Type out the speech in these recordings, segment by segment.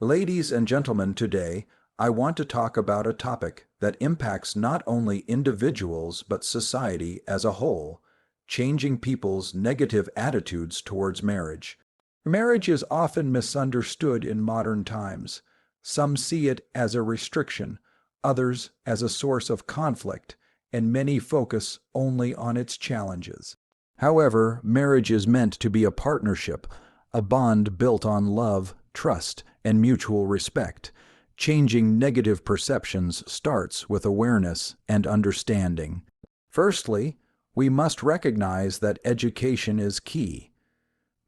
Ladies and gentlemen, today I want to talk about a topic that impacts not only individuals but society as a whole, changing people's negative attitudes towards marriage. Marriage is often misunderstood in modern times. Some see it as a restriction, others as a source of conflict, and many focus only on its challenges. However, marriage is meant to be a partnership, a bond built on love, trust, and mutual respect. Changing negative perceptions starts with awareness and understanding. Firstly, we must recognize that education is key.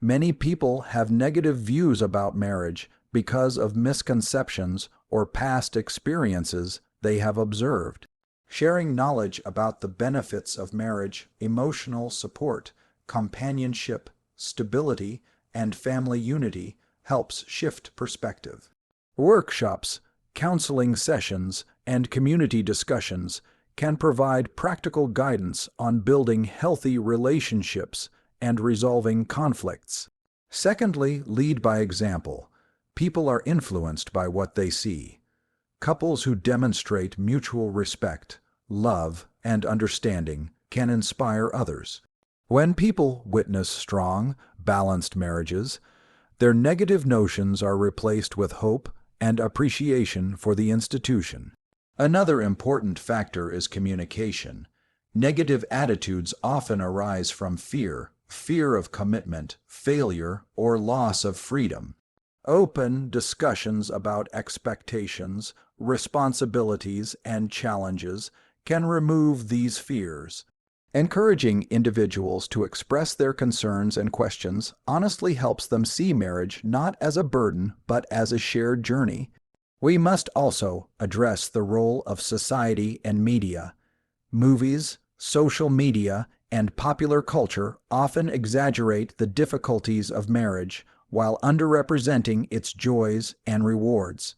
Many people have negative views about marriage because of misconceptions or past experiences they have observed. Sharing knowledge about the benefits of marriage, emotional support, companionship, stability, and family unity helps shift perspective. Workshops, counseling sessions, and community discussions can provide practical guidance on building healthy relationships and resolving conflicts. Secondly, lead by example. People are influenced by what they see. Couples who demonstrate mutual respect, love, and understanding can inspire others. When people witness strong, balanced marriages, their negative notions are replaced with hope and appreciation for the institution. Another important factor is communication. Negative attitudes often arise from fear of commitment, failure, or loss of freedom. Open discussions about expectations, responsibilities, and challenges can remove these fears. Encouraging individuals to express their concerns and questions honestly helps them see marriage not as a burden but as a shared journey. We must also address the role of society and media. Movies, social media, and popular culture often exaggerate the difficulties of marriage while underrepresenting its joys and rewards.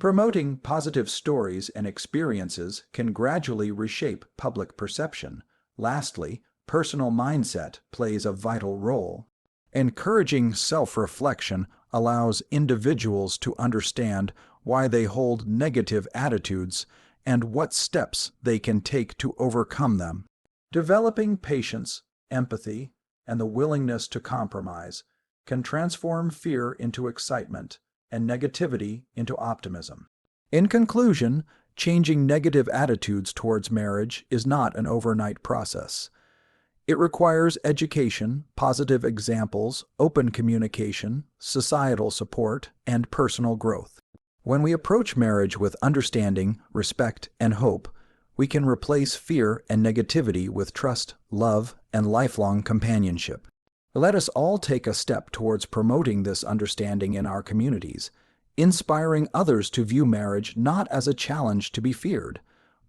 Promoting positive stories and experiences can gradually reshape public perception. Lastly, personal mindset plays a vital role. Encouraging self-reflection allows individuals to understand why they hold negative attitudes and what steps they can take to overcome them. Developing patience, empathy, and the willingness to compromise can transform fear into excitement and negativity into optimism. In conclusion, changing negative attitudes towards marriage is not an overnight process. It requires education, positive examples, open communication, societal support, and personal growth. When we approach marriage with understanding, respect, and hope, we can replace fear and negativity with trust, love, and lifelong companionship. Let us all take a step towards promoting this understanding in our communities, inspiring others to view marriage not as a challenge to be feared,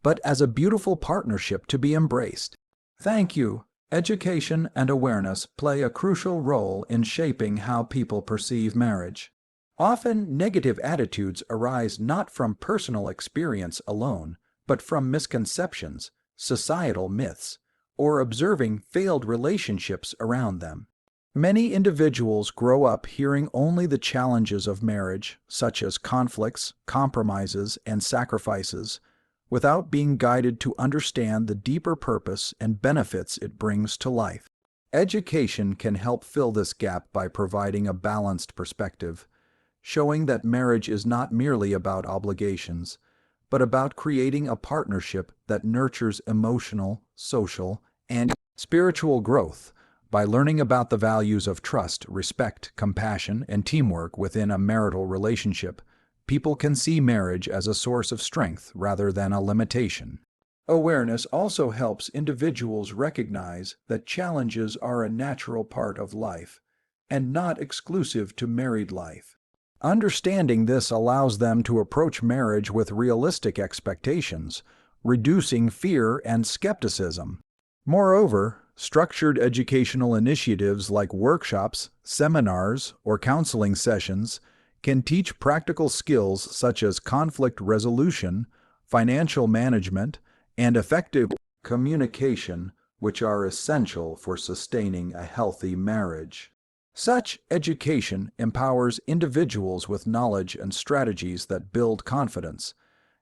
but as a beautiful partnership to be embraced. Thank you. Education and awareness play a crucial role in shaping how people perceive marriage. Often, negative attitudes arise not from personal experience alone, but from misconceptions, societal myths, or observing failed relationships around them. Many individuals grow up hearing only the challenges of marriage, such as conflicts, compromises, and sacrifices, without being guided to understand the deeper purpose and benefits it brings to life. Education can help fill this gap by providing a balanced perspective, showing that marriage is not merely about obligations, but about creating a partnership that nurtures emotional, social, and spiritual growth. By learning about the values of trust, respect, compassion, and teamwork within a marital relationship, people can see marriage as a source of strength rather than a limitation. Awareness also helps individuals recognize that challenges are a natural part of life and not exclusive to married life. Understanding this allows them to approach marriage with realistic expectations, reducing fear and skepticism. Moreover, structured educational initiatives like workshops, seminars, or counseling sessions can teach practical skills such as conflict resolution, financial management, and effective communication, which are essential for sustaining a healthy marriage. Such education empowers individuals with knowledge and strategies that build confidence,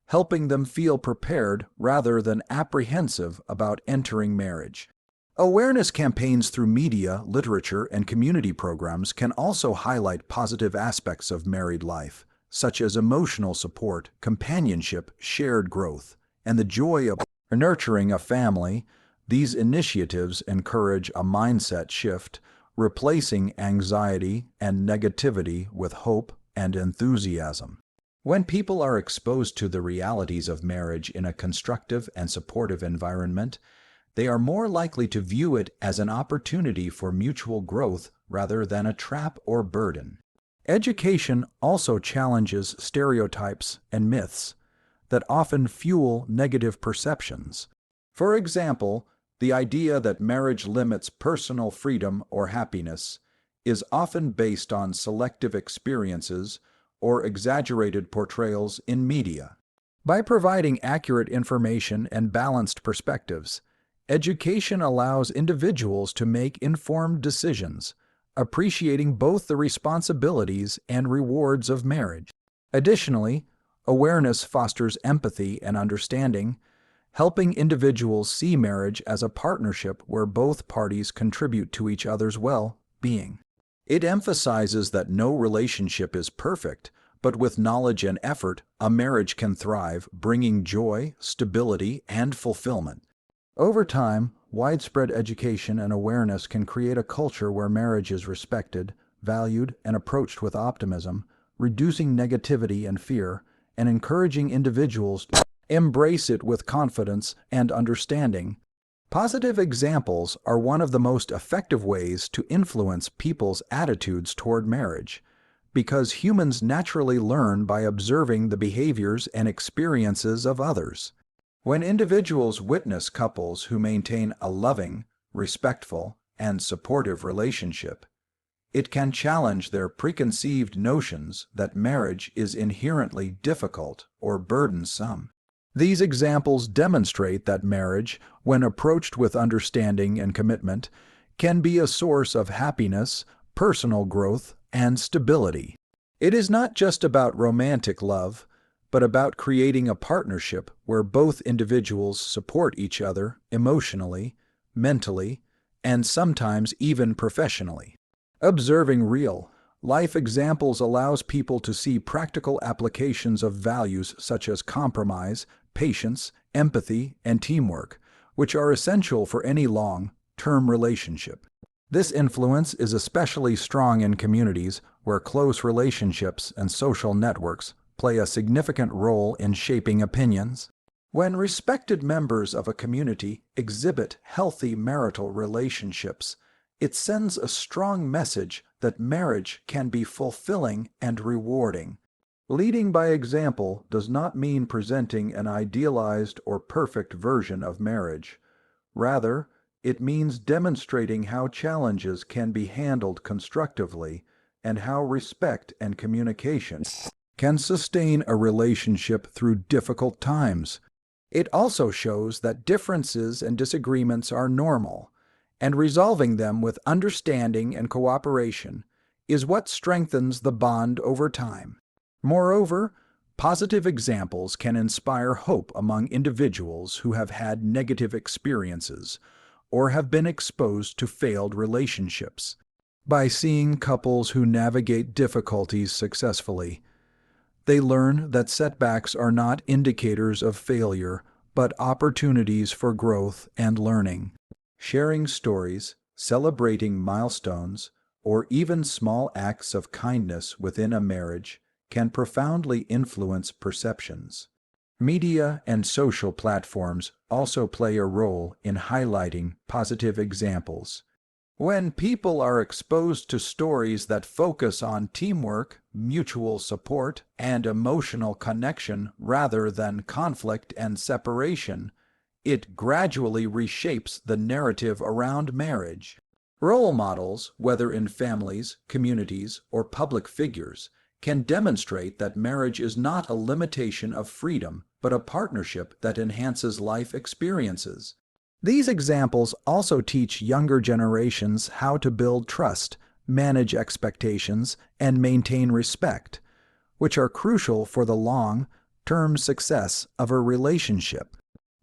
helping them feel prepared rather than apprehensive about entering marriage. Awareness campaigns through media, literature, and community programs can also highlight positive aspects of married life, such as emotional support, companionship, shared growth, and the joy of nurturing a family. These initiatives encourage a mindset shift, replacing anxiety and negativity with hope and enthusiasm. When people are exposed to the realities of marriage in a constructive and supportive environment, they are more likely to view it as an opportunity for mutual growth rather than a trap or burden. Education also challenges stereotypes and myths that often fuel negative perceptions. For example, the idea that marriage limits personal freedom or happiness is often based on selective experiences or exaggerated portrayals in media. By providing accurate information and balanced perspectives, education allows individuals to make informed decisions, appreciating both the responsibilities and rewards of marriage. Additionally, awareness fosters empathy and understanding, helping individuals see marriage as a partnership where both parties contribute to each other's well-being. It emphasizes that no relationship is perfect, but with knowledge and effort, a marriage can thrive, bringing joy, stability, and fulfillment. Over time, widespread education and awareness can create a culture where marriage is respected, valued, and approached with optimism, reducing negativity and fear, and encouraging individuals to embrace it with confidence and understanding. Positive examples are one of the most effective ways to influence people's attitudes toward marriage, because humans naturally learn by observing the behaviors and experiences of others. When individuals witness couples who maintain a loving, respectful, and supportive relationship, it can challenge their preconceived notions that marriage is inherently difficult or burdensome. These examples demonstrate that marriage, when approached with understanding and commitment, can be a source of happiness, personal growth, and stability. It is not just about romantic love, but about creating a partnership where both individuals support each other emotionally, mentally, and sometimes even professionally. Observing real-life examples allows people to see practical applications of values such as compromise, patience, empathy, and teamwork, which are essential for any long-term relationship. This influence is especially strong in communities where close relationships and social networks play a significant role in shaping opinions. When respected members of a community exhibit healthy marital relationships, it sends a strong message that marriage can be fulfilling and rewarding. Leading by example does not mean presenting an idealized or perfect version of marriage. Rather, it means demonstrating how challenges can be handled constructively and how respect and communication can sustain a relationship through difficult times. It also shows that differences and disagreements are normal, and resolving them with understanding and cooperation is what strengthens the bond over time. Moreover, positive examples can inspire hope among individuals who have had negative experiences or have been exposed to failed relationships. By seeing couples who navigate difficulties successfully, they learn that setbacks are not indicators of failure, but opportunities for growth and learning. Sharing stories, celebrating milestones, or even small acts of kindness within a marriage can profoundly influence perceptions. Media and social platforms also play a role in highlighting positive examples. When people are exposed to stories that focus on teamwork, mutual support, and emotional connection rather than conflict and separation, it gradually reshapes the narrative around marriage. Role models, whether in families, communities, or public figures, can demonstrate that marriage is not a limitation of freedom, but a partnership that enhances life experiences. These examples also teach younger generations how to build trust, manage expectations, and maintain respect, which are crucial for the long-term success of a relationship.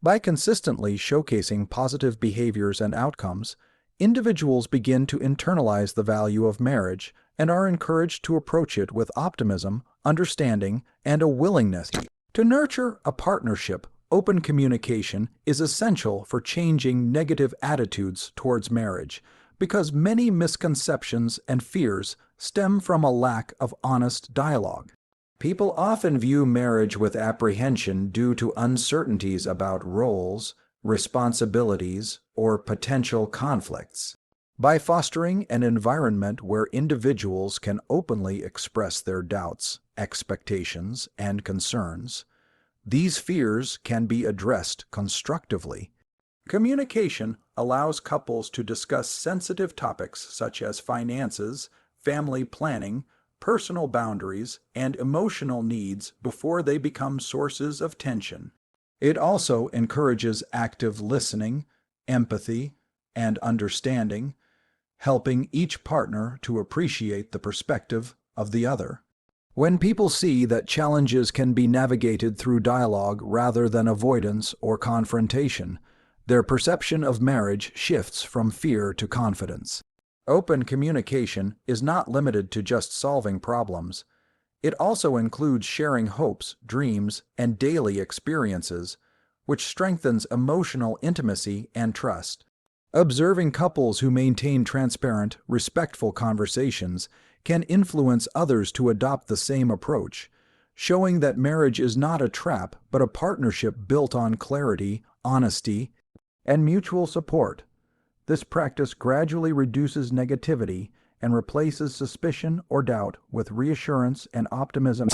By consistently showcasing positive behaviors and outcomes, individuals begin to internalize the value of marriage and are encouraged to approach it with optimism, understanding, and a willingness. To nurture a partnership, open communication is essential for changing negative attitudes towards marriage, because many misconceptions and fears stem from a lack of honest dialogue. People often view marriage with apprehension due to uncertainties about roles, responsibilities, or potential conflicts. By fostering an environment where individuals can openly express their doubts, expectations, and concerns, these fears can be addressed constructively. Communication allows couples to discuss sensitive topics such as finances, family planning, personal boundaries, and emotional needs before they become sources of tension. It also encourages active listening, empathy, and understanding, helping each partner to appreciate the perspective of the other. When people see that challenges can be navigated through dialogue rather than avoidance or confrontation, their perception of marriage shifts from fear to confidence. Open communication is not limited to just solving problems. It also includes sharing hopes, dreams, and daily experiences, which strengthens emotional intimacy and trust. Observing couples who maintain transparent, respectful conversations can influence others to adopt the same approach, showing that marriage is not a trap but a partnership built on clarity, honesty, and mutual support. This practice gradually reduces negativity and replaces suspicion or doubt with reassurance and optimism.